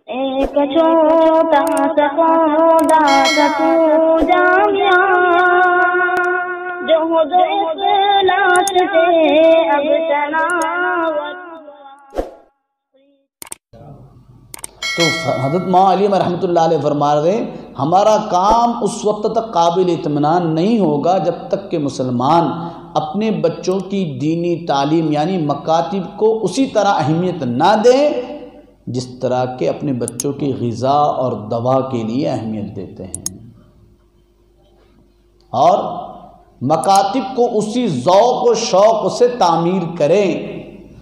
ایک چھوٹا سا پودا تھا تو جامعہ، جو اخلاص سے اب تناور۔ تو حضرت مولانا علی رحمۃ اللہ علیہ فرما رہے ہمارا کام اس وقت تک قابل اطمینان نہیں ہوگا جب تک کہ مسلمان اپنے بچوں کی دینی تعلیم یعنی مکاتب کو اسی طرح اہمیت نہ دیں جس طرح کہ اپنے بچوں کی غذا اور دوا کے لیے اہمیت دیتے ہیں، اور مکاتب کو اسی ذوق و شوق سے تعمیر کریں۔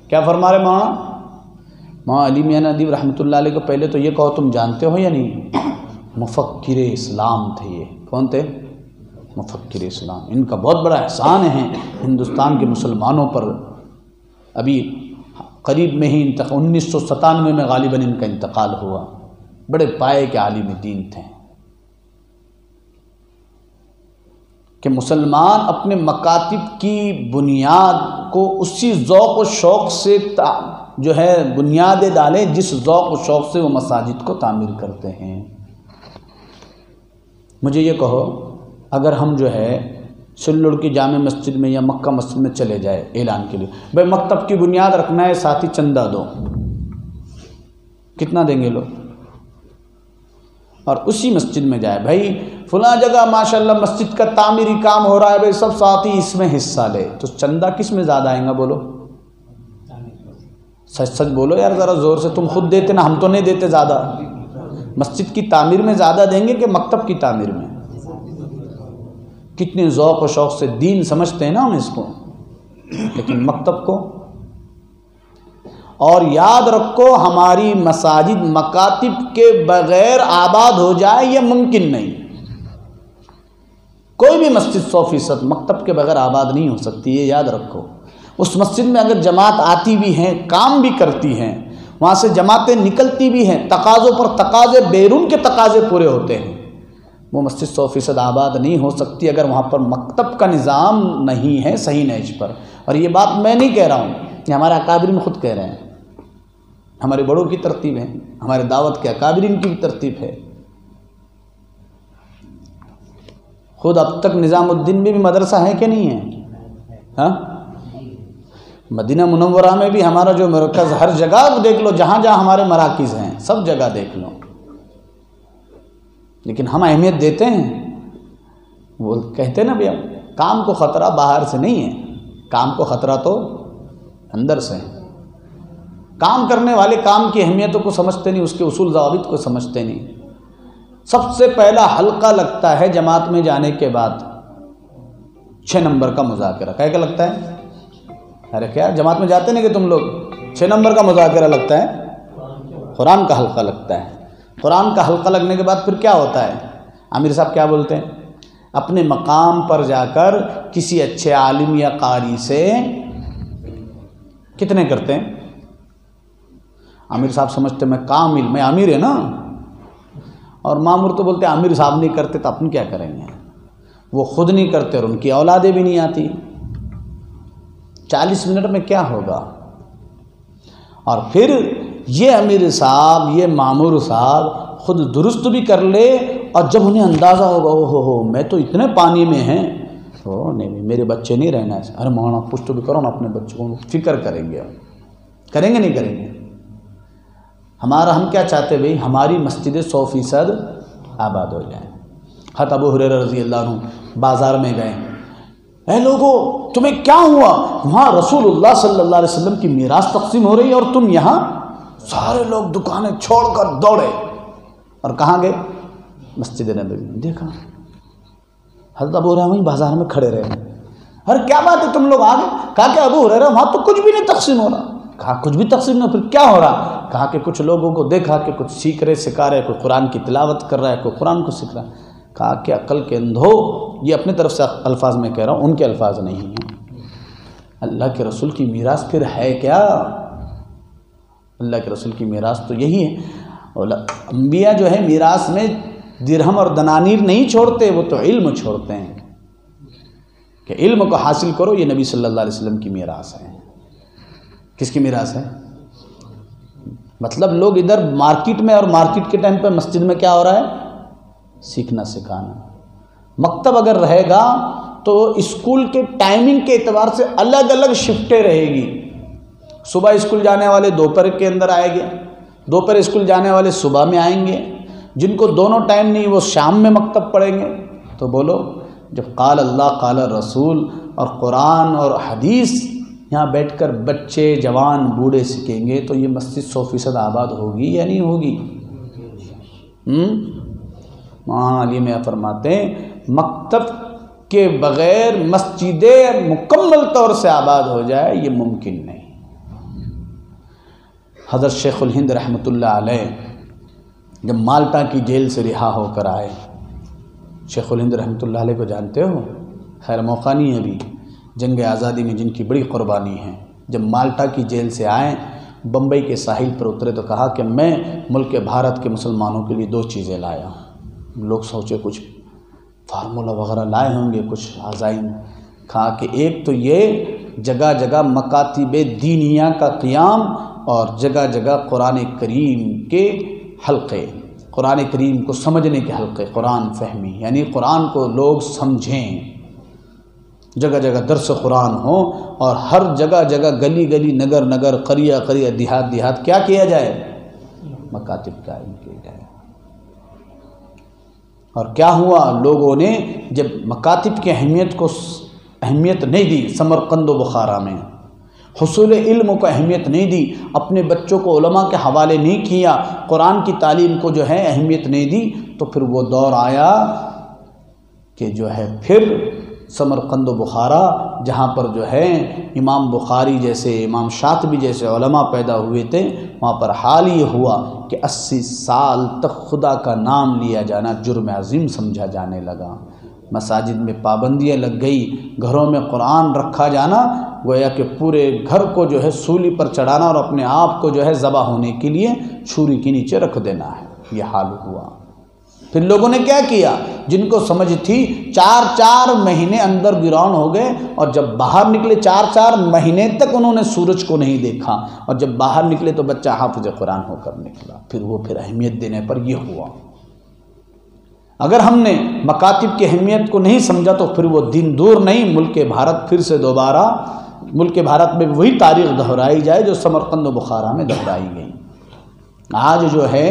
کیا فرما رہے مولانا علی میاں ندوی رحمۃ اللہ علیہ کو پہلے تو یہ کہو تم جانتے ہو یا نہیں، مفکر اسلام تھے یہ۔ کون تھے؟ مفکر اسلام۔ ان کا بہت بڑا احسان ہے ہندوستان کے مسلمانوں پر۔ ابھی قریب میں ہی 1997 میں غالباً ان کا انتقال ہوا۔ بڑے پائے کے عالم دین تھے کہ مسلمان اپنے مکاتب کی بنیاد کو اسی ذوق و شوق سے جو ہے بنیادیں ڈالیں جس ذوق و شوق سے وہ مساجد کو تعمیر کرتے ہیں۔ مجھے یہ کہو اگر ہم جو ہے سلوڑ کی جامع مسجد میں یا مکہ مسجد میں چلے جائے اعلان کے لیے، بھائی مکتب کی بنیاد رکھنا ہے، ساتھی چندہ دو، کتنا دیں گے لوگ؟ اور اسی مسجد میں جائے بھائی فلاں جگہ ماشاءاللہ مسجد کا تعمیری کام ہو رہا ہے، بھائی سب ساتھی اس میں حصہ لے، تو چندہ کس میں زیادہ آئیں گا؟ بولو سچ سچ بولو یار ذرا زور سے، تم خود دیتے نا، ہم تو نہیں دیتے زیادہ۔ مسجد کی تعمیر میں زیادہ دیں گے کہ مکتب کی تعمیر میں؟ کتنے ذوق و شوق سے دین سمجھتے ہیں نا ہم اس کو، لیکن مکتب کو۔ اور یاد رکھو ہماری مساجد مکاتب کے بغیر آباد ہو جائے یہ ممکن نہیں۔ کوئی بھی مسجد 100% مکتب کے بغیر آباد نہیں ہو سکتی، یہ یاد رکھو۔ اس مسجد میں اگر جماعت آتی بھی ہیں، کام بھی کرتی ہیں، وہاں سے جماعتیں نکلتی بھی ہیں، تقاضوں پر تقاضے، بیرون کے تقاضے پورے ہوتے ہیں، وہ مسجد 100% آباد نہیں ہو سکتی اگر وہاں پر مکتب کا نظام نہیں ہے صحیح نہج پر۔ اور یہ بات میں نہیں کہہ رہا ہوں، یہ ہمارے اکابرین خود کہہ رہے ہیں، ہمارے بڑوں کی ترتیب ہے، ہمارے دعوت کے اکابرین کی بھی ترتیب ہے۔ خود اب تک نظام الدین میں بھی مدرسہ ہے کہ نہیں ہے؟ ہاں، مدینہ منورہ میں بھی ہمارا جو مرکز، ہر جگہ دیکھ لو، جہاں جہاں ہمارے مراکز ہیں سب جگہ دیکھ لو، لیکن ہم اہمیت دیتے ہیں؟ وہ کہتے ہیں نا بھیا کام کو خطرہ باہر سے نہیں ہے، کام کو خطرہ تو اندر سے ہے۔ کام کرنے والے کام کی اہمیتوں کو سمجھتے نہیں، اس کے اصول ضوابط کو سمجھتے نہیں۔ سب سے پہلا حلقہ لگتا ہے جماعت میں جانے کے بعد 6 نمبر کا مذاکرہ۔ کیا لگتا ہے؟ ارے کیا جماعت میں جاتے نہیں کہ تم لوگ؟ 6 نمبر کا مذاکرہ لگتا ہے، قرآن کا حلقہ لگتا ہے۔ قرآن کا حلقہ لگنے کے بعد پھر کیا ہوتا ہے؟ امیر صاحب کیا بولتے ہیں؟ اپنے مقام پر جا کر کسی اچھے عالم یا قاری سے کتنے کرتے ہیں؟ امیر صاحب سمجھتے میں کامل، میں امیر ہے نا، اور مامور تو بولتے ہیں امیر صاحب نہیں کرتے تو اپن کیا کریں گے؟ وہ خود نہیں کرتے اور ان کی اولادیں بھی نہیں آتی۔ 40 منٹ میں کیا ہوگا؟ اور پھر یہ امیر صاحب، یہ مامور صاحب خود درست بھی کر لے، اور جب انہیں اندازہ ہوگا ہو میں تو اتنے پانی میں ہیں، تو نہیں میرے بچے نہیں رہنا ایسے، ارے مولانا کچھ تو بھی کرو نا اپنے بچوں کو، فکر کریں گے، کریں گے نہیں کریں گے؟ ہم کیا چاہتے بھائی ہماری مسجدیں 100% آباد ہو جائیں۔ حضرت ابو ہریرہ رضی اللہ عنہ بازار میں گئے، اے لوگو تمہیں کیا ہوا؟ وہاں رسول اللہ صلی اللہ علیہ وسلم کی میراث تقسیم ہو رہی ہے اور تم یہاں؟ سارے لوگ دکانیں چھوڑ کر دوڑے اور کہاں گئے؟ مسجد نبوی میں۔ دیکھا حضرت ابو ہریرہ وہیں بازار میں کھڑے رہے، ارے کیا بات ہے تم لوگ آ گئے؟ کہا کہ ابو ہریرہ وہاں تو کچھ بھی نہیں تقسیم ہو رہا۔ کہا کچھ بھی تقسیم نہیں، پھر کیا ہو رہا؟ کہا کہ کچھ لوگوں کو دیکھا کہ کچھ سیکھ رہے، سکھا رہے، کوئی قرآن کی تلاوت کر رہا ہے، کوئی قرآن کو سیکھ رہا ہے۔ کہا کہ عقل کے اندھو، یہ اپنے طرف سے الفاظ میں کہہ رہا ہوں، ان کے الفاظ نہیں ہیں۔ اللہ کے رسول کی میراث پھر ہے کیا؟ اللہ کے رسول کی میراث تو یہی ہے۔ انبیاء جو ہے میراث میں درہم اور دنانیر نہیں چھوڑتے، وہ تو علم چھوڑتے ہیں کہ علم کو حاصل کرو، یہ نبی صلی اللہ علیہ وسلم کی میراث ہے۔ کس کی میراث ہے؟ مطلب لوگ ادھر مارکیٹ میں، اور مارکیٹ کے ٹائم پہ مسجد میں کیا ہو رہا ہے؟ سیکھنا سکھانا۔ مکتب اگر رہے گا تو اسکول کے ٹائمنگ کے اعتبار سے الگ الگ شفٹیں رہے گی۔ صبح اسکول جانے والے دوپہر کے اندر آئیں گے، دوپہر اسکول جانے والے صبح میں آئیں گے، جن کو دونوں ٹائم نہیں وہ شام میں مکتب پڑھیں گے۔ تو بولو، جب قال اللہ قال رسول اور قرآن اور حدیث یہاں بیٹھ کر بچے جوان بوڑھے سیکھیں گے تو یہ مسجد 100% آباد ہوگی یا نہیں ہوگی؟ وہاں علی میاں فرماتے ہیں مکتب کے بغیر مسجدیں مکمل طور سے آباد ہو جائے یہ ممکن نہیں۔ حضرت شیخ الہند رحمۃ اللہ علیہ جب مالٹا کی جیل سے رہا ہو کر آئے، شیخ الہند رحمۃ اللہ علیہ کو جانتے ہو؟ خیر موقع نہیں ہے ابھی، جنگ آزادی میں جن کی بڑی قربانی ہے، جب مالٹا کی جیل سے آئیں بمبئی کے ساحل پر اترے تو کہا کہ میں ملک بھارت کے مسلمانوں کے لیے 2 چیزیں لایا ہوں۔ لوگ سوچے کچھ فارمولہ وغیرہ لائے ہوں گے، کچھ عزائم۔ کہا کہ ایک تو یہ جگہ جگہ مکاتب دینیہ کا قیام، اور جگہ جگہ قرآن کریم کے حلقے، قرآن کریم کو سمجھنے کے حلقے، قرآن فہمی یعنی قرآن کو لوگ سمجھیں، جگہ جگہ درس قرآن ہو، اور ہر جگہ جگہ گلی گلی نگر نگر قریہ قریہ دیہات دیہات کیا کیا جائے؟ مکاتب قائم کیے جائے۔ اور کیا ہوا؟ لوگوں نے جب مکاتب کی اہمیت نہیں دی، سمرقند و بخارا میں حصول علم کو اہمیت نہیں دی، اپنے بچوں کو علماء کے حوالے نہیں کیا، قرآن کی تعلیم کو جو ہے اہمیت نہیں دی، تو پھر وہ دور آیا کہ جو ہے پھر سمرقند و بخارا جہاں پر جو ہے امام بخاری جیسے، امام شاطبی جیسے علماء پیدا ہوئے تھے، وہاں پر حال یہ ہوا کہ 80 سال تک خدا کا نام لیا جانا جرم عظیم سمجھا جانے لگا، مساجد میں پابندیاں لگ گئی، گھروں میں قرآن رکھا جانا گویا کہ پورے گھر کو جو ہے سولی پر چڑھانا اور اپنے آپ کو جو ہے ذبح ہونے کے لیے چھری کے نیچے رکھ دینا ہے، یہ حال ہوا۔ پھر لوگوں نے کیا کیا؟ جن کو سمجھ تھی 4 مہینے انڈر گراؤنڈ ہو گئے، اور جب باہر نکلے 4 مہینے تک انہوں نے سورج کو نہیں دیکھا، اور جب باہر نکلے تو بچہ حافظ قرآن ہو کر نکلا۔ پھر اہمیت دینے پر یہ ہوا۔ اگر ہم نے مکاتب کی اہمیت کو نہیں سمجھا تو پھر وہ دن دور نہیں، ملک بھارت پھر سے دوبارہ ملک بھارت میں وہی تاریخ دہرائی جائے جو سمرقند و بخارا میں دہرائی گئی۔ آج جو ہے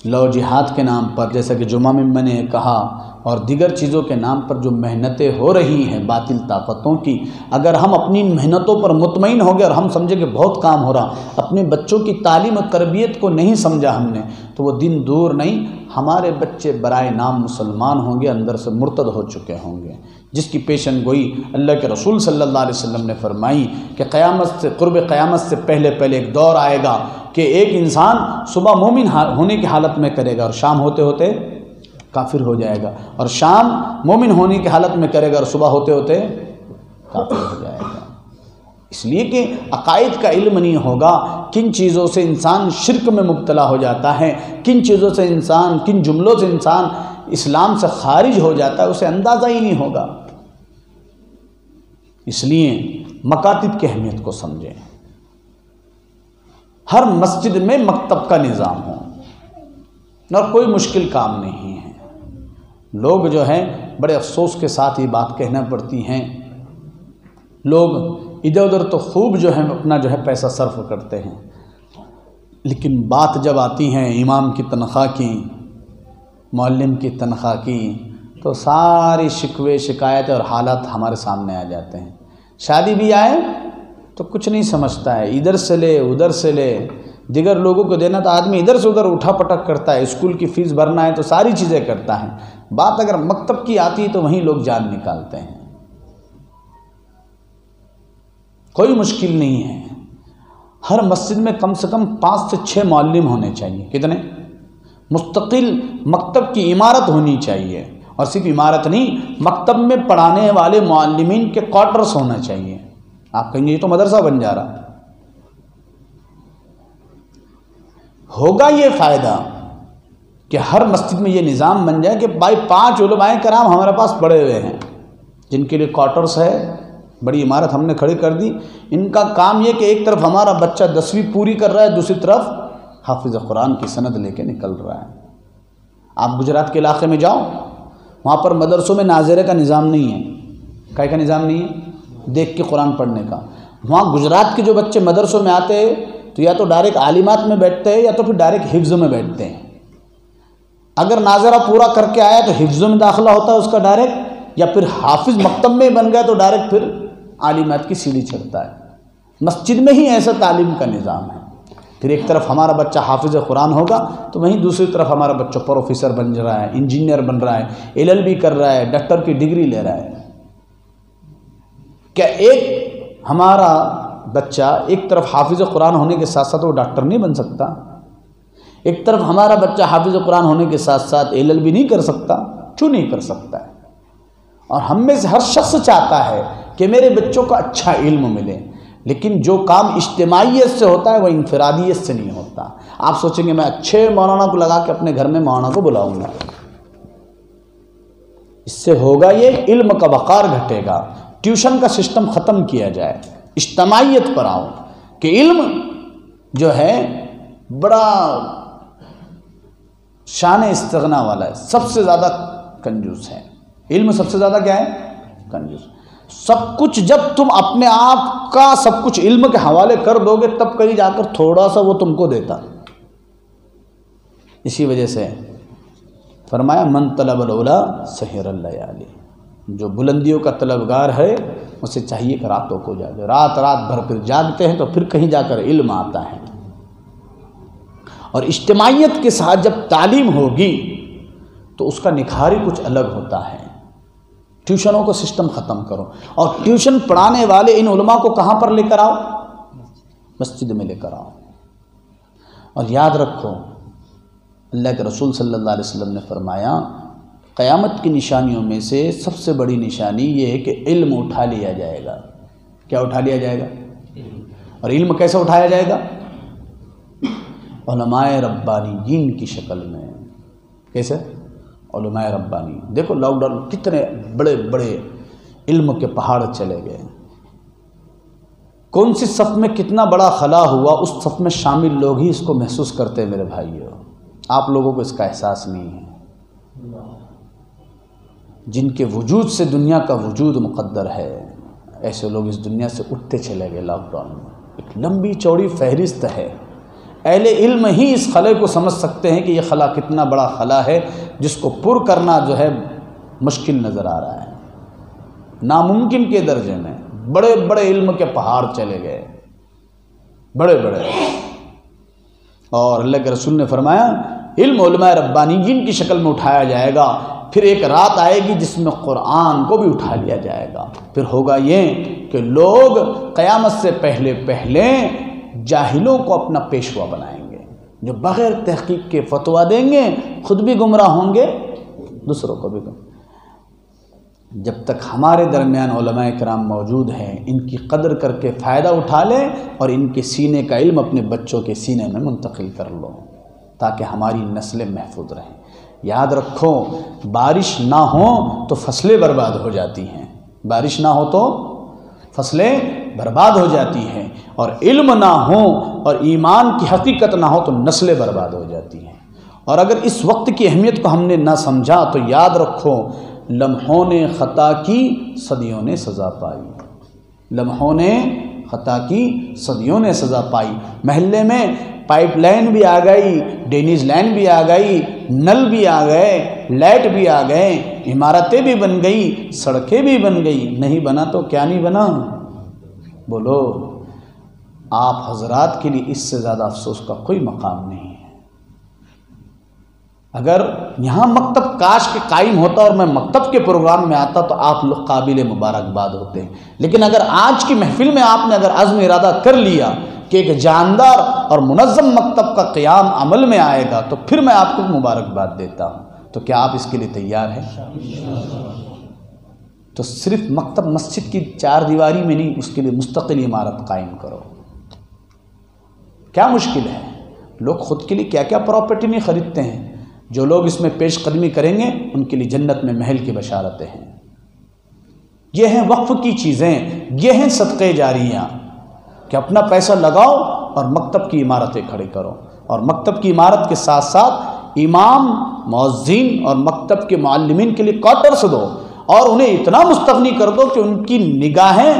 لو جہاد کے نام پر، جیسا کہ جمعہ میں نے کہا، اور دیگر چیزوں کے نام پر جو محنتیں ہو رہی ہیں باطل طاقتوں کی، اگر ہم اپنی محنتوں پر مطمئن ہو گئے اور ہم سمجھیں کہ بہت کام ہو رہا، اپنے بچوں کی تعلیم و تربیت کو نہیں سمجھا ہم نے، تو وہ دن دور نہیں ہمارے بچے برائے نام مسلمان ہوں گے، اندر سے مرتد ہو چکے ہوں گے، جس کی پیشن گوئی اللہ کے رسول صلی اللہ علیہ وسلم نے فرمائی کہ قرب قیامت سے پہلے ایک دور آئے گا کہ ایک انسان صبح مومن ہونے کی حالت میں کرے گا اور شام ہوتے ہوتے کافر ہو جائے گا، اور شام مومن ہونے کی حالت میں کرے گا اور صبح ہوتے ہوتے کافر ہو جائے گا۔ اس لیے کہ عقائد کا علم نہیں ہوگا، کن چیزوں سے انسان شرک میں مبتلا ہو جاتا ہے، کن چیزوں سے انسان، کن جملوں سے انسان اسلام سے خارج ہو جاتا ہے، اسے اندازہ ہی نہیں ہوگا۔ اس لیے مکاتب کی اہمیت کو سمجھیں، ہر مسجد میں مکتب کا نظام ہو، اور کوئی مشکل کام نہیں ہے۔ لوگ جو ہیں بڑے افسوس کے ساتھ یہ بات کہنا پڑتی ہیں، لوگ ادھر ادھر تو خوب جو ہے اپنا جو ہے پیسہ صرف کرتے ہیں، لیکن بات جب آتی ہے امام کی تنخواہ کی، معلم کی تنخواہ کی، تو ساری شکوے شکایتیں اور حالات ہمارے سامنے آ جاتے ہیں۔ شادی بھی آئے تو کچھ نہیں سمجھتا ہے، ادھر سے لے ادھر سے لے، دیگر لوگوں کو دینا تو آدمی ادھر سے ادھر اٹھا پٹک کرتا ہے، اسکول کی فیس بھرنا ہے تو ساری چیزیں کرتا ہے، بات اگر مکتب کی آتی ہے تو وہیں لوگ جان نکالتے ہیں۔ کوئی مشکل نہیں ہے، ہر مسجد میں کم سے کم 5 سے 6 معلم ہونے چاہیے۔ کتنے؟ مستقل مکتب کی عمارت ہونی چاہیے، اور صرف عمارت نہیں، مکتب میں پڑھانے والے معلمین کے کوارٹرز ہونا چاہیے۔ آپ کہیں گے یہ تو مدرسہ بن جا رہا، ہوگا یہ فائدہ کہ ہر مسجد میں یہ نظام بن جائے کہ بھائی 5 علماء کرام ہمارے پاس پڑے ہوئے ہیں، جن کے لیے کوارٹرز ہے، بڑی عمارت ہم نے کھڑی کر دی. ان کا کام یہ کہ ایک طرف ہمارا بچہ 10ویں پوری کر رہا ہے، دوسری طرف حافظ قرآن کی سند لے کے نکل رہا ہے. آپ گجرات کے علاقے میں جاؤ، وہاں پر مدرسوں میں ناظرے کا نظام نہیں ہے. کا نظام نہیں ہے؟ دیکھ کے قرآن پڑھنے کا. وہاں گجرات کے جو بچے مدرسوں میں آتے ہیں تو یا تو ڈائریکٹ عالمات میں بیٹھتے ہیں یا تو پھر ڈائریکٹ حفظ میں بیٹھتے ہیں. اگر ناظرہ پورا کر کے آیا تو حفظ میں داخلہ ہوتا ہے اس کا ڈائریکٹ، یا پھر حافظ مکتب میں بن گیا تو ڈائریکٹ پھر عالمات کی سیڑھی چڑھتا ہے. مسجد میں ہی ایسا تعلیم کا نظام ہے. پھر ایک طرف ہمارا بچہ حافظ قرآن ہوگا تو وہیں دوسری طرف ہمارا بچہ پروفیسر بن رہا ہے، انجینئر بن رہا ہے، LLB کر رہا ہے، ڈاکٹر کی ڈگری لے رہا ہے. کیا ایک ہمارا بچہ ایک طرف حافظ قرآن ہونے کے ساتھ ساتھ وہ ڈاکٹر نہیں بن سکتا؟ ایک طرف ہمارا بچہ حافظ قرآن ہونے کے ساتھ ساتھ LLB نہیں کر سکتا؟ کیوں نہیں کر سکتا ہے؟ اور ہم میں سے ہر شخص چاہتا ہے کہ میرے بچوں کو اچھا علم ملے، لیکن جو کام اجتماعیت سے ہوتا ہے وہ انفرادیت سے نہیں ہوتا. آپ سوچیں گے میں اچھے مولانا کو لگا کے اپنے گھر میں مولانا کو بلاؤں گا، اس سے ہوگا یہ علم کا وقار گھٹے گا. ٹیوشن کا سسٹم ختم کیا جائے، اجتماعیت پر آؤ کہ علم جو ہے بڑا شان استغنا والا ہے، سب سے زیادہ کنجوس ہے. علم سب سے زیادہ کیا ہے؟ کنجوس. سب کچھ جب تم اپنے آپ کا سب کچھ علم کے حوالے کر دو گے تب کہیں جا کر تھوڑا سا وہ تم کو دیتا. اسی وجہ سے فرمایا من طلب العلا سحر اللیالی، جو بلندیوں کا طلبگار ہے اسے چاہیے کہ راتوں کو جاگے. رات بھر پھر جاگتے ہیں تو پھر کہیں جا کر علم آتا ہے. اور اجتماعیت کے ساتھ جب تعلیم ہوگی تو اس کا نکھار ہی کچھ الگ ہوتا ہے. ٹیوشنوں کو سسٹم ختم کرو، اور ٹیوشن پڑھانے والے ان علماء کو کہاں پر لے کر آؤ؟ مسجد میں لے کر آؤ. اور یاد رکھو اللہ کے رسول صلی اللہ علیہ وسلم نے فرمایا قیامت کی نشانیوں میں سے سب سے بڑی نشانی یہ ہے کہ علم اٹھا لیا جائے گا. کیا اٹھا لیا جائے گا؟ اور علم کیسے اٹھایا جائے گا؟ علماء ربانیین کی شکل میں. کیسے؟ علماء ربانی. دیکھو لاک ڈاؤن کتنے بڑے بڑے علم کے پہاڑ چلے گئے. کون سی صف میں کتنا بڑا خلا ہوا، اس صف میں شامل لوگ ہی اس کو محسوس کرتے ہیں. میرے بھائیو، آپ لوگوں کو اس کا احساس نہیں ہے. جن کے وجود سے دنیا کا وجود مقدر ہے، ایسے لوگ اس دنیا سے اٹھتے چلے گئے. لاک ڈاؤن میں ایک لمبی چوڑی فہرست ہے. اہل علم ہی اس خلا کو سمجھ سکتے ہیں کہ یہ خلا کتنا بڑا خلا ہے جس کو پر کرنا جو ہے مشکل نظر آ رہا ہے، ناممکن کے درجے میں. بڑے بڑے علم کے پہاڑ چلے گئے، بڑے بڑے. اور اللہ کے رسول نے فرمایا علم علماء ربانیین کی شکل میں اٹھایا جائے گا. پھر ایک رات آئے گی جس میں قرآن کو بھی اٹھا لیا جائے گا. پھر ہوگا یہ کہ لوگ قیامت سے پہلے جاہلوں کو اپنا پیشوا بنائیں گے، جو بغیر تحقیق کے فتویٰ دیں گے، خود بھی گمراہ ہوں گے، دوسروں کو بھی گمراہ. جب تک ہمارے درمیان علماء کرام موجود ہیں ان کی قدر کر کے فائدہ اٹھا لیں اور ان کے سینے کا علم اپنے بچوں کے سینے میں منتقل کر لو تاکہ ہماری نسلیں محفوظ رہیں. یاد رکھو بارش نہ ہو تو فصلیں برباد ہو جاتی ہیں، بارش نہ ہو تو فصلیں برباد ہو جاتی ہیں، اور علم نہ ہو اور ایمان کی حقیقت نہ ہو تو نسلیں برباد ہو جاتی ہیں. اور اگر اس وقت کی اہمیت کو ہم نے نہ سمجھا تو یاد رکھو لمحوں نے خطا کی صدیوں نے سزا پائی. لمحوں نے خطا کی صدیوں نے سزا پائی. محلے میں پائپ لائن بھی آ گئی، ڈینیز لائن بھی آ گئی، نل بھی آ گئے، لائٹ بھی آ گئے، عمارتیں بھی بن گئی، سڑکیں بھی بن گئی. نہیں بنا تو کیا نہیں بنا؟ بولو. آپ حضرات کے لیے اس سے زیادہ افسوس کا کوئی مقام نہیں ہے. اگر یہاں مکتب کاش کے قائم ہوتا اور میں مکتب کے پروگرام میں آتا تو آپ لوگ قابل مبارکباد ہوتے. لیکن اگر آج کی محفل میں آپ نے اگر عزم ارادہ کر لیا کہ ایک جاندار اور منظم مکتب کا قیام عمل میں آئے گا تو پھر میں آپ کو مبارکباد دیتا ہوں. تو کیا آپ اس کے لیے تیار ہیں؟ تو صرف مکتب مسجد کی چار دیواری میں نہیں، اس کے لیے مستقل عمارت قائم کرو. کیا مشکل ہے؟ لوگ خود کے لیے کیا کیا پراپرٹی نہیں خریدتے ہیں. جو لوگ اس میں پیش قدمی کریں گے ان کے لیے جنت میں محل کی بشارتیں ہیں. یہ ہیں وقف کی چیزیں، یہ ہیں صدقے جاریاں کہ اپنا پیسہ لگاؤ اور مکتب کی عمارتیں کھڑی کرو، اور مکتب کی عمارت کے ساتھ ساتھ امام، مؤذن اور مکتب کے معلمین کے لیے کوارٹرز دو، اور انہیں اتنا مستغنی کر دو کہ ان کی نگاہیں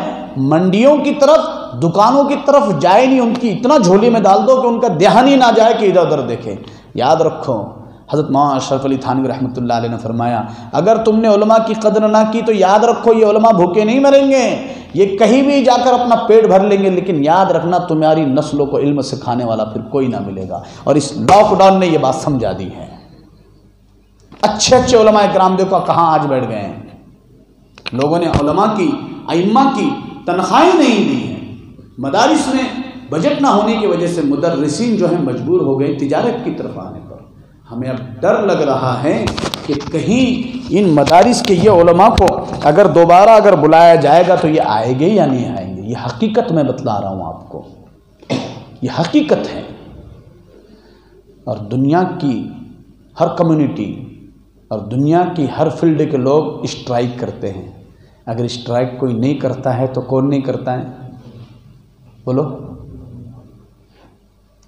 منڈیوں کی طرف، دکانوں کی طرف جائے نہیں، ان کی اتنا جھولی میں ڈال دو کہ ان کا دھیان ہی نہ جائے کہ ادھر ادھر دیکھیں۔ یاد رکھو حضرت مولانا اشرف علی تھانوی رحمۃ اللہ علیہ نے فرمایا، اگر تم نے علماء کی قدر نہ کی تو یاد رکھو یہ علماء بھوکے نہیں مریں گے، یہ کہیں بھی جا کر اپنا پیٹ بھر لیں گے، لیکن یاد رکھنا تمہاری نسلوں کو علم سکھانے والا پھر کوئی نہ ملے گا۔ اور اس لاک ڈاؤن نے یہ بات سمجھا دی ہے۔ اچھے اچھے علماء کرام دیکھو کہاں آج بیٹھ گئے ہیں، لوگوں نے علماء کی، ائمہ کی تنخواہیں نہیں دی ہیں، مدارس میں بجٹ نہ ہونے کی وجہ سے مدرسین جو ہیں مجبور ہو گئے تجارت کی طرف آنے پر۔ ہمیں اب ڈر لگ رہا ہے کہ کہیں ان مدارس کے یہ علماء کو اگر دوبارہ اگر بلایا جائے گا تو یہ آئیں گے یا نہیں آئیں گے۔ یہ حقیقت میں بتلا رہا ہوں آپ کو، یہ حقیقت ہے۔ اور دنیا کی ہر کمیونٹی اور دنیا کی ہر فیلڈ کے لوگ اسٹرائک کرتے ہیں، اگر اسٹرائک کوئی نہیں کرتا ہے تو کون نہیں کرتا ہے؟ بولو،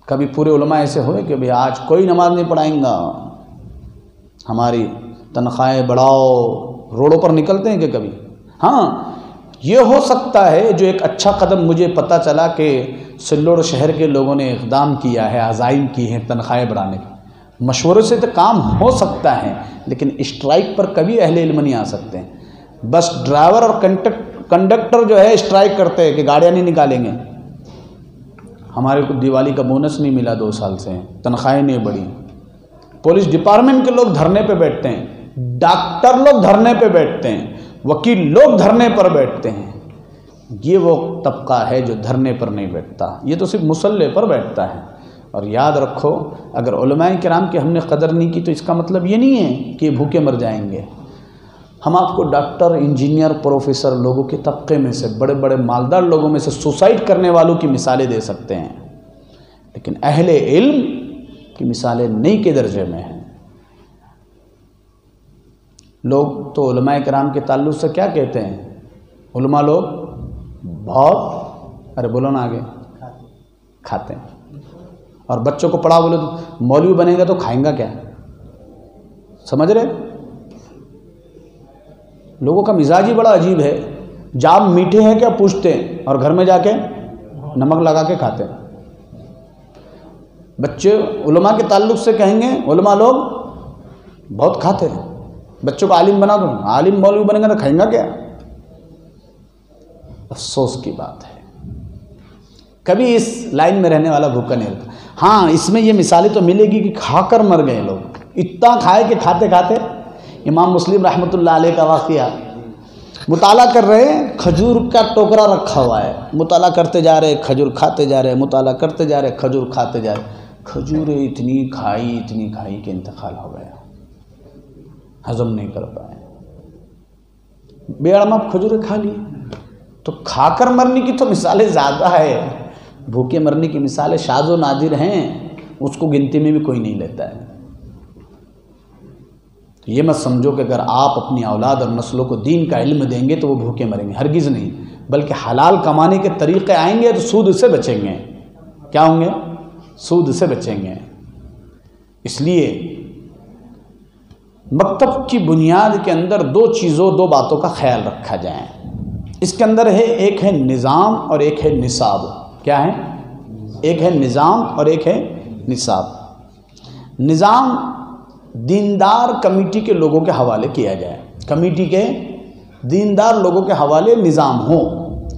کبھی پورے علماء ایسے ہوئے کہ بھئی آج کوئی نماز نہیں پڑھائیں گا، ہماری تنخواہیں بڑھاؤ، روڈوں پر نکلتے ہیں کہ کبھی؟ ہاں، یہ ہو سکتا ہے جو ایک اچھا قدم مجھے پتہ چلا کہ سلوڑ شہر کے لوگوں نے اقدام کیا ہے، عزائم کی ہیں تنخواہیں بڑھانے کا، مشورے سے تو کام ہو سکتا ہے، لیکن اسٹرائک پر کبھی اہل علم نہیں آ سکتے ہیں۔ بس ڈرائیور اور کنڈکٹر جو ہے اسٹرائک کرتے ہیں کہ گاڑیاں نہیں نکالیں گے، ہمارے کو دیوالی کا بونس نہیں ملا 2 سال سے، تنخواہیں نہیں بڑھی، پولیس ڈپارٹمنٹ کے لوگ دھرنے پہ بیٹھتے ہیں، ڈاکٹر لوگ دھرنے پہ بیٹھتے ہیں، وکیل لوگ دھرنے پر بیٹھتے ہیں۔ یہ وہ طبقہ ہے جو دھرنے پر نہیں بیٹھتا، یہ تو صرف مصلے پر بیٹھتا ہے۔ اور یاد رکھو اگر علماء کرام کی ہم نے قدر نہیں کی تو اس کا مطلب یہ نہیں ہے کہ بھوکے مر جائیں گے۔ ہم آپ کو ڈاکٹر، انجینئر، پروفیسر لوگوں کے طبقے میں سے، بڑے بڑے مالدار لوگوں میں سے سوسائڈ کرنے والوں کی مثالیں دے سکتے ہیں، لیکن اہل علم کی مثالیں نہیں کے درجے میں ہیں۔ لوگ تو علماء کرام کے تعلق سے کیا کہتے ہیں؟ علماء لوگ بہت، ارے بولو نا آگے، کھاتے ہیں، اور بچوں کو پڑھا بولے تو مولوی بنے گا تو کھائیں گا کیا؟ سمجھ رہے؟ لوگوں کا مزاج ہی بڑا عجیب ہے، جام میٹھے ہیں کیا پوچھتے ہیں، اور گھر میں جا کے نمک لگا کے کھاتے ہیں۔ بچے علماء کے تعلق سے کہیں گے علماء لوگ بہت کھاتے ہیں، بچوں کو عالم بنا دو، عالم مولوی بنے گا تو کھائیں گا کیا؟ افسوس کی بات ہے، کبھی اس لائن میں رہنے والا بھوکا نہیں رہتا۔ ہاں، اس میں یہ مثالیں تو ملے گی کہ کھا کر مر گئے لوگ، اتنا کھائے کہ کھاتے کھاتے۔ امام مسلم رحمۃ اللہ علیہ کا واقعہ، مطالعہ کر رہے ہیں، کھجور کا ٹوکرا رکھا ہوا ہے، مطالعہ کرتے جا رہے، کھجور کھاتے جا رہے، مطالعہ کرتے جا رہے، کھجور کھاتے جا رہے، کھجوریں اتنی کھائی کہ انتقال ہو گیا، ہضم نہیں کر پائے، بے اڑمپ کھجوریں کھا لی۔ تو کھا کر مرنے کی تو مثالیں زیادہ ہے، بھوکے مرنے کی مثالیں شاذ و نادر ہیں، اس کو گنتی میں بھی کوئی نہیں لیتا ہے۔ یہ مت سمجھو کہ اگر آپ اپنی اولاد اور نسلوں کو دین کا علم دیں گے تو وہ بھوکے مریں گے، ہرگز نہیں، بلکہ حلال کمانے کے طریقے آئیں گے تو سود سے بچیں گے۔ کیا ہوں گے؟ سود سے بچیں گے۔ اس لیے مکتب کی بنیاد کے اندر دو باتوں کا خیال رکھا جائے۔ اس کے اندر ہے، ایک ہے نظام اور ایک ہے نصاب۔ کیا ہے؟ ایک ہے نظام اور ایک ہے نصاب۔ نظام دیندار کمیٹی کے لوگوں کے حوالے کیا جائے، کمیٹی کے دیندار لوگوں کے حوالے نظام ہو،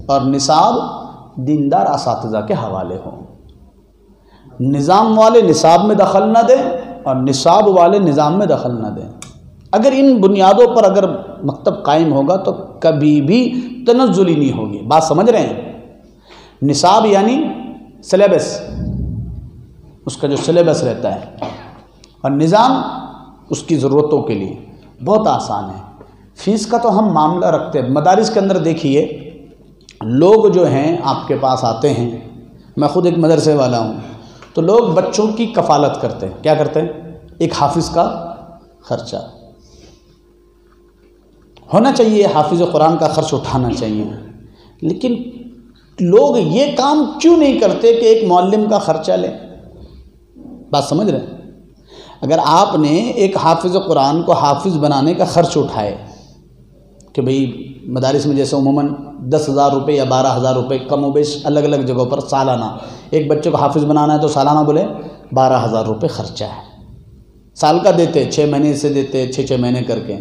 اور نصاب دیندار اساتذہ کے حوالے ہو۔ نظام والے نصاب میں دخل نہ دیں اور نصاب والے نظام میں دخل نہ دیں۔ اگر ان بنیادوں پر اگر مکتب قائم ہوگا تو کبھی بھی تنزلی نہیں ہوگی۔ بات سمجھ رہے ہیں؟ نصاب یعنی سلیبس، اس کا جو سلیبس رہتا ہے، اور نظام اس کی ضرورتوں کے لیے بہت آسان ہے۔ فیس کا تو ہم معاملہ رکھتے ہیں، مدارس کے اندر دیکھیے لوگ جو ہیں آپ کے پاس آتے ہیں، میں خود ایک مدرسے والا ہوں، تو لوگ بچوں کی کفالت کرتے ہیں۔ کیا کرتے ہیں؟ ایک حافظ کا خرچہ، ہونا چاہیے، حافظ قرآن کا خرچ اٹھانا چاہیے، لیکن لوگ یہ کام کیوں نہیں کرتے کہ ایک معلم کا خرچہ لیں؟ بات سمجھ رہے ہیں؟ اگر آپ نے ایک حافظ قرآن کو حافظ بنانے کا خرچ اٹھائے کہ بھئی مدارس میں جیسے عموماً 10,000 روپے یا 12,000 روپے کم و بیش الگ الگ جگہوں پر سالانہ ایک بچے کو حافظ بنانا ہے تو سالانہ بولے 12,000 روپے خرچہ ہے، سال کا دیتے 6 مہینے سے دیتے 6 مہینے کر کے،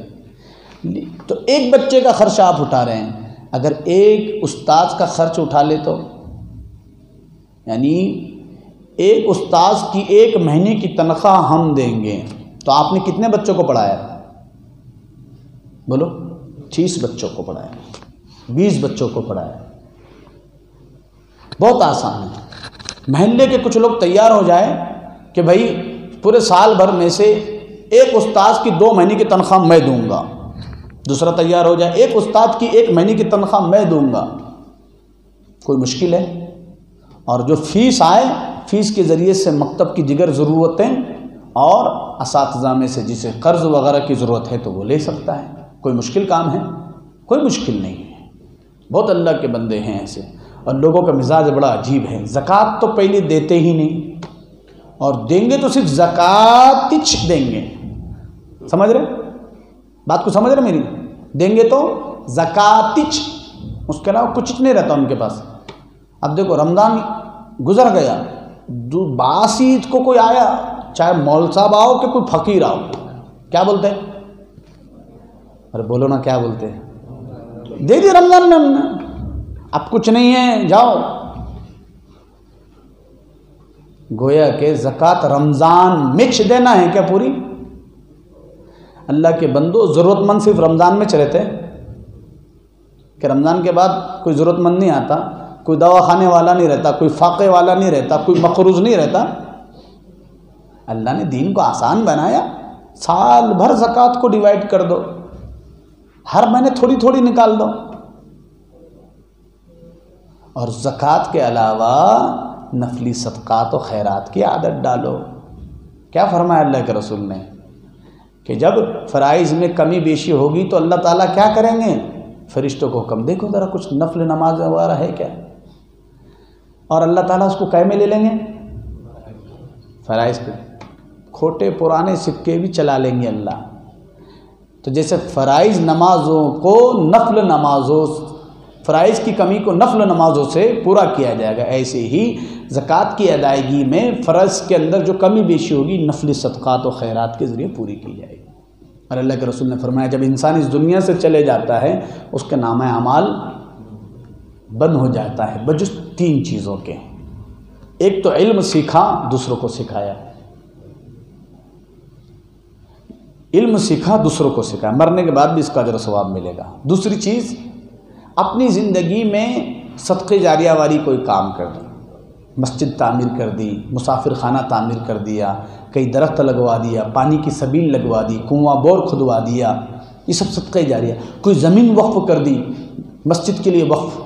تو ایک بچے کا خرچ آپ اٹھا رہے ہیں۔ اگر ایک استاذ کا خرچ اٹھا لے تو یعنی ایک استاذ کی 1 مہینے کی تنخواہ ہم دیں گے تو آپ نے کتنے بچوں کو پڑھایا؟ بولو 30 بچوں کو پڑھایا، 20 بچوں کو پڑھایا، بہت آسان ہے۔ محلے کے کچھ لوگ تیار ہو جائے کہ بھائی پورے سال بھر میں سے ایک استاذ کی 2 مہینے کی تنخواہ میں دوں گا، دوسرا تیار ہو جائے ایک استاد کی 1 مہینے کی تنخواہ میں دوں گا، کوئی مشکل ہے؟ اور جو فیس آئے فیس کے ذریعے سے مکتب کی دیگر ضرورتیں اور اساتذہ میں سے جسے قرض وغیرہ کی ضرورت ہے تو وہ لے سکتا ہے، کوئی مشکل کام ہے؟ کوئی مشکل نہیں ہے۔ بہت اللہ کے بندے ہیں ایسے، اور لوگوں کا مزاج بڑا عجیب ہے، زکوٰۃ تو پہلے دیتے ہی نہیں، اور دیں گے تو صرف زکوٰۃ دیں گے، سمجھ رہے بات کو؟ سمجھ رہے میری؟ دیں گے تو زکوٰۃ، اس کے علاوہ کچھ نہیں رہتا ان کے پاس۔ اب دیکھو رمضان گزر گیا، 22 عید کو کوئی آیا، چاہے مول صاحب آؤ کہ کوئی فقیر آؤ، کیا بولتے ہیں؟ ارے بولو نا، کیا بولتے ہیں؟ دے دی رمضان میں ہم نے، اب کچھ نہیں ہے جاؤ۔ گویا کہ زکوٰۃ رمضان میں دینا ہے کیا پوری؟ اللہ کے بندو، ضرورت مند صرف رمضان میں چلے تھے کہ رمضان کے بعد کوئی ضرورت مند نہیں آتا، کوئی دواخانے والا نہیں رہتا، کوئی فاقے والا نہیں رہتا، کوئی مقروض نہیں رہتا۔ اللہ نے دین کو آسان بنایا، سال بھر زکوٰۃ کو ڈیوائیڈ کر دو، ہر مہینے تھوڑی تھوڑی نکال دو، اور زکوٰۃ کے علاوہ نفلی صدقات و خیرات کی عادت ڈالو۔ کیا فرمایا اللہ کے رسول نے کہ جب فرائض میں کمی بیشی ہوگی تو اللہ تعالیٰ کیا کریں گے؟ فرشتوں کو حکم، دیکھو ذرا کچھ نفل نماز وغیرہ ہے کیا، اور اللہ تعالیٰ اس کو قے میں لے لیں گے؟ فرائض پہ کھوٹے پرانے سکے بھی چلا لیں گے اللہ۔ تو جیسے فرائض نمازوں کو نفل نمازوں، فرائض کی کمی کو نفل نمازوں سے پورا کیا جائے گا، ایسے ہی زکوٰۃ کی ادائیگی میں فرض کے اندر جو کمی بیشی ہوگی نفلی صدقات و خیرات کے ذریعے پوری کی جائے گی۔ اور اللہ کے رسول نے فرمایا جب انسان اس دنیا سے چلے جاتا ہے اس کے نامہ اعمال بند ہو جاتا ہے بجز 3 چیزوں کے، ایک تو علم سیکھا دوسروں کو سکھایا، علم سیکھا دوسروں کو سکھایا، مرنے کے بعد بھی اس کا اجر و ثواب ملے گا۔ دوسری چیز، اپنی زندگی میں صدقہ جاریہ والی کوئی کام کر دی، مسجد تعمیر کر دی، مسافر خانہ تعمیر کر دیا، کئی درخت لگوا دیا، پانی کی سبیل لگوا دی، کنواں بور کھدوا دیا، یہ سب صدقہ جاریہ۔ کوئی زمین وقف کر دی، مسجد کے لیے وقف،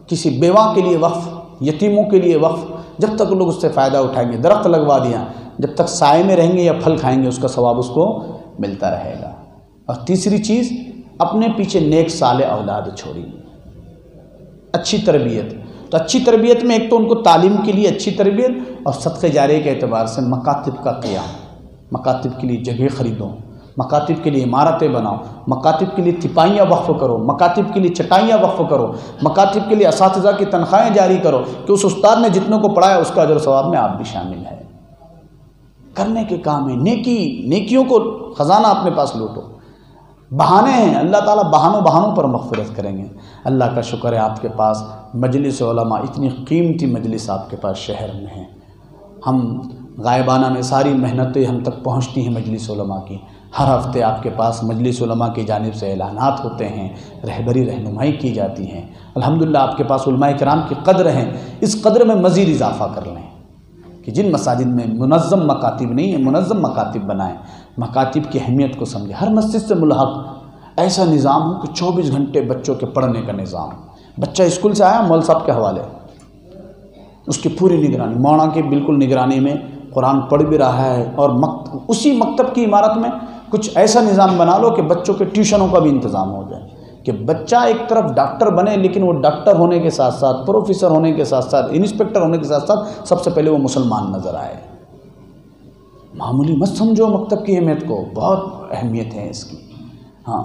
کسی بیواں کے لیے وقف، یتیموں کے لیے وقف، جب تک لوگ اس سے فائدہ اٹھائیں گے۔ درخت لگوا دیا، جب تک سائے میں رہیں گے یا پھل کھائیں گے اس کا ثواب اس کو ملتا رہے گا۔ اور تیسری چیز، اپنے پیچھے نیک صالح اولاد چھوڑی، اچھی تربیت۔ تو اچھی تربیت میں ایک تو ان کو تعلیم کے لیے اچھی تربیت، اور صدقہ جاریہ کے اعتبار سے مکاتب کا قیام، مکاتب کے لیے جگہ خریدو، مکاتب کے لیے عمارتیں بناؤ، مکاتب کے لیے تپائیاں وقف کرو، مکاتب کے لیے چٹائیاں وقف کرو، مکاتب کے لیے اساتذہ کی تنخواہیں جاری کرو کہ اس استاد نے جتنوں کو پڑھایا اس کا اجر و ثواب میں آپ بھی شامل ہے۔ کرنے کے کام ہے، نیکیوں کو خزانہ اپنے پاس لوٹو۔ بہانے ہیں، اللہ تعالیٰ بہانوں پر مغفرت کریں گے۔ اللہ کا شکر ہے آپ کے پاس مجلس علماء، اتنی قیمتی مجلس آپ کے پاس شہر میں ہے۔ ہم غائبانہ میں ساری محنتیں ہم تک پہنچتی ہیں مجلس علماء کی، ہر ہفتے آپ کے پاس مجلس علماء کی جانب سے اعلانات ہوتے ہیں، رہبری رہنمائی کی جاتی ہیں۔ الحمدللہ آپ کے پاس علماء کرام کی قدر ہیں، اس قدر میں مزید اضافہ کر لیں کہ جن مساجد میں منظم مکاتب نہیں ہیں منظم مکاتب بنائیں، مکاتب کی اہمیت کو سمجھیں۔ ہر مسجد سے ملحق ایسا نظام ہو کہ 24 گھنٹے بچوں کے پڑھنے کا نظام، بچہ اسکول سے آیا مول صاحب کے حوالے، اس کی پوری نگرانی، مولانا کی بالکل نگرانی میں قرآن پڑھ بھی رہا ہے، اور اسی مکتب کی عمارت میں کچھ ایسا نظام بنا لو کہ بچوں کے ٹیوشنوں کا بھی انتظام ہو جائے، کہ بچہ ایک طرف ڈاکٹر بنے لیکن وہ ڈاکٹر ہونے کے ساتھ ساتھ، پروفیسر ہونے کے ساتھ ساتھ، انسپیکٹر ہونے کے ساتھ ساتھ سب سے پہلے وہ مسلمان نظر آئے۔ معمولی مت سمجھو مکتب کی اہمیت کو، بہت اہمیت ہے اس کی۔ ہاں،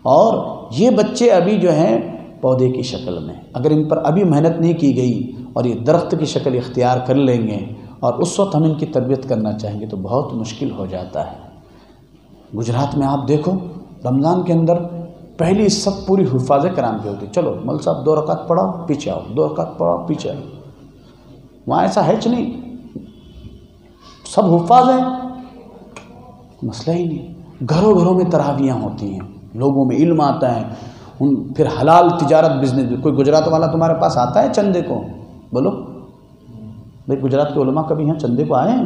اور یہ بچے ابھی جو ہیں پودے کی شکل میں، اگر ان پر ابھی محنت نہیں کی گئی اور یہ درخت کی شکل اختیار کر لیں گے اور اس وقت ہم ان کی تربیت کرنا چاہیں گے تو بہت مشکل ہو جاتا ہے۔ گجرات میں آپ دیکھو رمضان کے اندر پہلی سب پوری حفاظ کرام کی ہوتی، چلو مول صاحب 2 رکعت پڑھاؤ پیچھے آؤ، 2 رکعت پڑھاؤ پیچھے آؤ۔ وہاں ایسا ہے نہیں، سب حفاظ ہیں، مسئلہ ہی نہیں۔ گھروں گھروں میں تراویحیں ہوتی ہیں، لوگوں میں علم آتا ہے، پھر حلال تجارت بزنس۔ کوئی گجرات والا تمہارے پاس آتا ہے چندے کو؟ بولو بھائی، گجرات کے علماء کبھی یہاں چندے کو آئے ہیں؟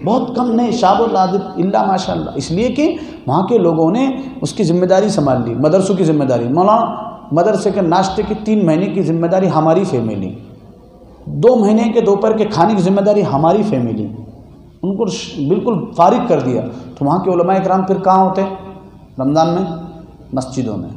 بہت کم، نہیں، شاب العادت اللہ ماشاء اللہ، اس لیے کہ وہاں کے لوگوں نے اس کی ذمہ داری سنبھال لی۔ مدرسوں کی ذمہ داری، مولانا مدرسے کے ناشتے کی 3 مہینے کی ذمہ داری ہماری فیملی، 2 مہینے کے دوپہر کے کھانے کی ذمہ داری ہماری فیملی، ان کو بالکل فارغ کر دیا۔ تو وہاں کے علماء اکرام پھر کہاں ہوتے ہیں رمضان میں؟ مسجدوں میں،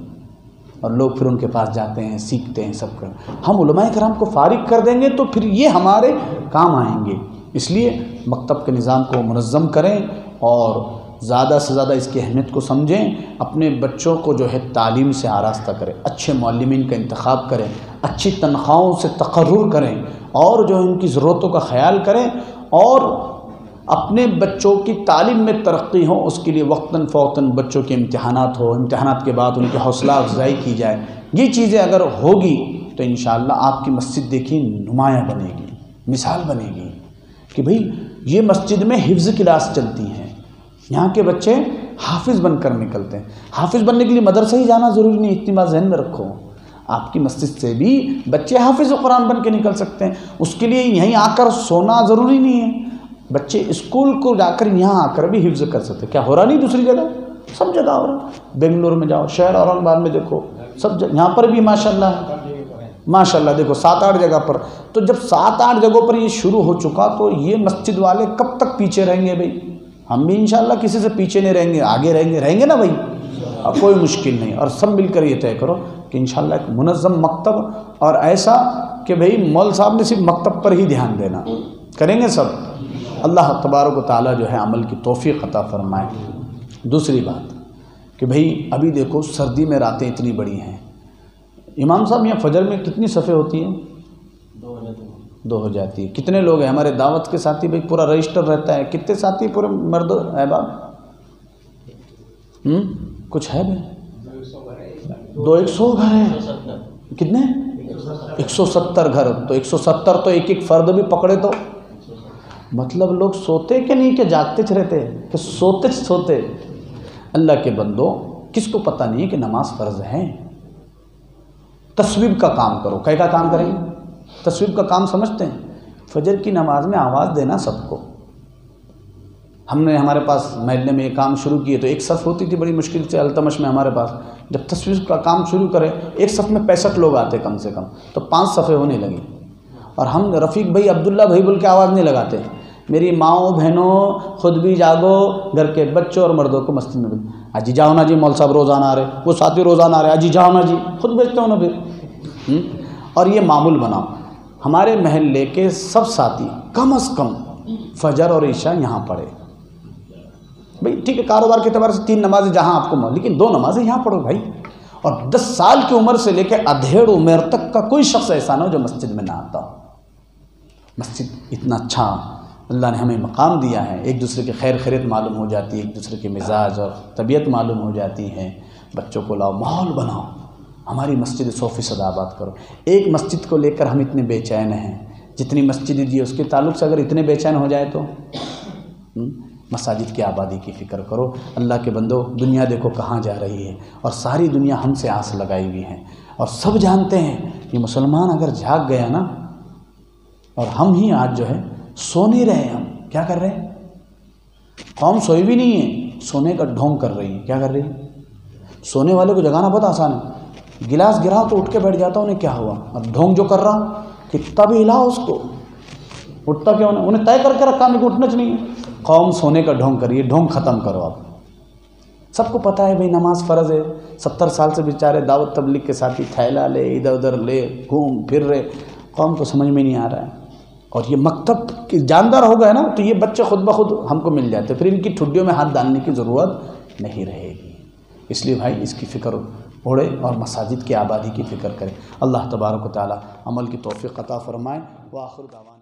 اور لوگ پھر ان کے پاس جاتے ہیں، سیکھتے ہیں سب کر۔ ہم علماء کرام کو فارغ کر دیں گے تو پھر یہ ہمارے کام آئیں گے۔ اس لیے مکتب کے نظام کو منظم کریں اور زیادہ سے زیادہ اس کی اہمیت کو سمجھیں، اپنے بچوں کو جو ہے تعلیم سے آراستہ کریں، اچھے معلمین کا انتخاب کریں، اچھی تنخواہوں سے تقرر کریں اور جو ان کی ضرورتوں کا خیال کریں، اور اپنے بچوں کی تعلیم میں ترقی ہو اس کے لیے وقتاً فوقتاً بچوں کے امتحانات ہو، امتحانات کے بعد ان کی حوصلہ افزائی کی جائے۔ یہ چیزیں اگر ہوگی تو انشاءاللہ آپ کی مسجد دیکھیں نمایاں بنے گی، مثال بنے گی کہ بھئی یہ مسجد میں حفظ کلاس چلتی ہیں، یہاں کے بچے حافظ بن کر نکلتے ہیں۔ حافظ بننے کے لیے مدرسہ ہی جانا ضروری نہیں، اتنی بات ذہن میں رکھو۔ آپ کی مسجد سے بھی بچے حافظ قرآن بن کے نکل سکتے ہیں، اس کے لیے یہیں آ کر سونا ضروری نہیں ہے۔ بچے اسکول کو جا کر یہاں آ کر بھی حفظ کر سکتے۔ کیا ہو رہا نہیں دوسری جگہ؟ سب جگہ ہو رہا۔ بنگلور میں جاؤ، شہر اورنگ آباد میں دیکھو، سب جگہ، یہاں پر بھی ماشاءاللہ ماشاءاللہ دیکھو 7-8 جگہ پر۔ تو جب 7-8 جگہوں پر یہ شروع ہو چکا تو یہ مسجد والے کب تک پیچھے رہیں گے بھائی؟ ہم بھی انشاءاللہ کسی سے پیچھے نہیں رہیں گے، آگے رہیں گے نا بھائی۔ اب کوئی مشکل نہیں، اور سب مل کر یہ طے کرو کہ انشاءاللہ ایک منظم مکتب، اور ایسا کہ بھئی مول صاحب نے صرف مکتب پر ہی دھیان دینا، کریں گے سب۔ اللہ تبارک و تعالیٰ جو ہے عمل کی توفیق عطا فرمائے۔ دوسری بات کہ بھئی ابھی دیکھو سردی میں راتیں اتنی بڑی ہیں۔ امام صاحب یہاں فجر میں کتنی صفیں ہوتی ہیں؟ 2 ہو جاتی ہے۔ کتنے لوگ ہیں ہمارے دعوت کے ساتھی؟ بھئی پورا رجسٹر رہتا ہے، کتنے ساتھی پورے مرد احباب؟ کچھ ہے بھئی؟ 200 گھر ہیں۔ کتنے؟ 170 گھر۔ تو 170 تو ایک فرد بھی پکڑے تو مطلب لوگ سوتے کہ نہیں، کہ جاگتے رہتے، کہ سوتے۔ اللہ کے بندو، کس کو پتہ نہیں ہے کہ نماز فرض ہے؟ تصویب کا کام کرو۔ کا کام کریں گے؟ تصویب کا کام سمجھتے ہیں؟ فجر کی نماز میں آواز دینا سب کو۔ ہم نے ہمارے پاس محلے میں یہ کام شروع کیے تو ایک صف ہوتی تھی بڑی مشکل سے التمش میں ہمارے پاس، جب تصویب کا کام شروع کرے ایک صف میں 65 لوگ آتے کم سے کم، تو 5 صفیں ہونے لگی، اور ہم رفیق بھائی عبداللہ بھائی بول کے آواز نہیں لگاتے، میری ماؤں بہنوں خود بھی جاگو، گھر کے بچوں اور مردوں کو مسجد میں اجی جاؤ نا جی، مول صاحب روزانہ آ رہے، وہ ساتھی روزانہ آ رہے، اجی جاؤ نا جی، خود بیچتے ہو نا پھر۔ اور یہ معمول بناؤ، ہمارے محلے کے سب ساتھی کم از کم فجر اور عشاء یہاں پڑھے۔ بھائی ٹھیک ہے، کاروبار کے اعتبار سے 3 نمازیں جہاں آپ کو لیکن 2 نمازیں یہاں پڑھو بھائی۔ اور 10 سال کی عمر سے لے کے ادھیڑ عمر تک کا کوئی شخص ایسا نہ ہو جو مسجد میں نہ آتا ہو۔ مسجد اتنا اچھا اللہ نے ہمیں مقام دیا ہے، ایک دوسرے کی خیر خیریت معلوم ہو جاتی ہے، ایک دوسرے کے مزاج اور طبیعت معلوم ہو جاتی ہے۔ بچوں کو لاؤ، ماحول بناؤ، ہماری مسجد 100% آباد کرو۔ ایک مسجد کو لے کر ہم اتنے بے چین ہیں، جتنی مسجد دی اس کے تعلق سے اگر اتنے بے چین ہو جائے تو مساجد کی آبادی کی فکر کرو۔ اللہ کے بندو، دنیا دیکھو کہاں جا رہی ہے، اور ساری دنیا ہم سے آس لگائی ہوئی ہے، اور سب جانتے ہیں یہ مسلمان اگر جھاگ گیا نا، اور ہم ہی آج جو ہے سو نہیں رہے، ہم کیا کر رہے ہیں؟ قوم سوئی بھی نہیں ہے، سونے کا ڈھونگ کر رہی ہے۔ کیا کر رہی ہے؟ سونے والے کو جگانا بہت آسان ہے، گلاس گرا تو اٹھ کے بیٹھ جاتا، انہیں کیا ہوا؟ اب ڈھونگ جو کر رہا کتنا بھی ہلاؤ اس کو، اٹھتا کیوں نہیں؟ انہیں طے کر کے رکھا کہ اٹھنا چاہیے۔ قوم سونے کا ڈھونگ کریے، ڈھونگ ختم کرو اب، سب کو پتہ ہے بھئی نماز فرض ہے، 70 سال سے بیچارے دعوت تبلیغ کے ساتھی تھیلا لے ادھر ادھر لے گھوم پھر رہے، قوم کو سمجھ میں نہیں آ رہا ہے۔ اور یہ مکتب کی جاندار ہو گئے نا تو یہ بچے خود بخود ہم کو مل جاتے، پھر ان کی ٹھڈیوں میں ہاتھ ڈالنے کی ضرورت نہیں رہے گی۔ اس لیے بھائی اس کی فکر اڑے اور مساجد کی آبادی کی فکر کریں۔ اللہ تبارک و تعالی عمل کی توفیق عطا فرمائے۔ وآخر دعوانا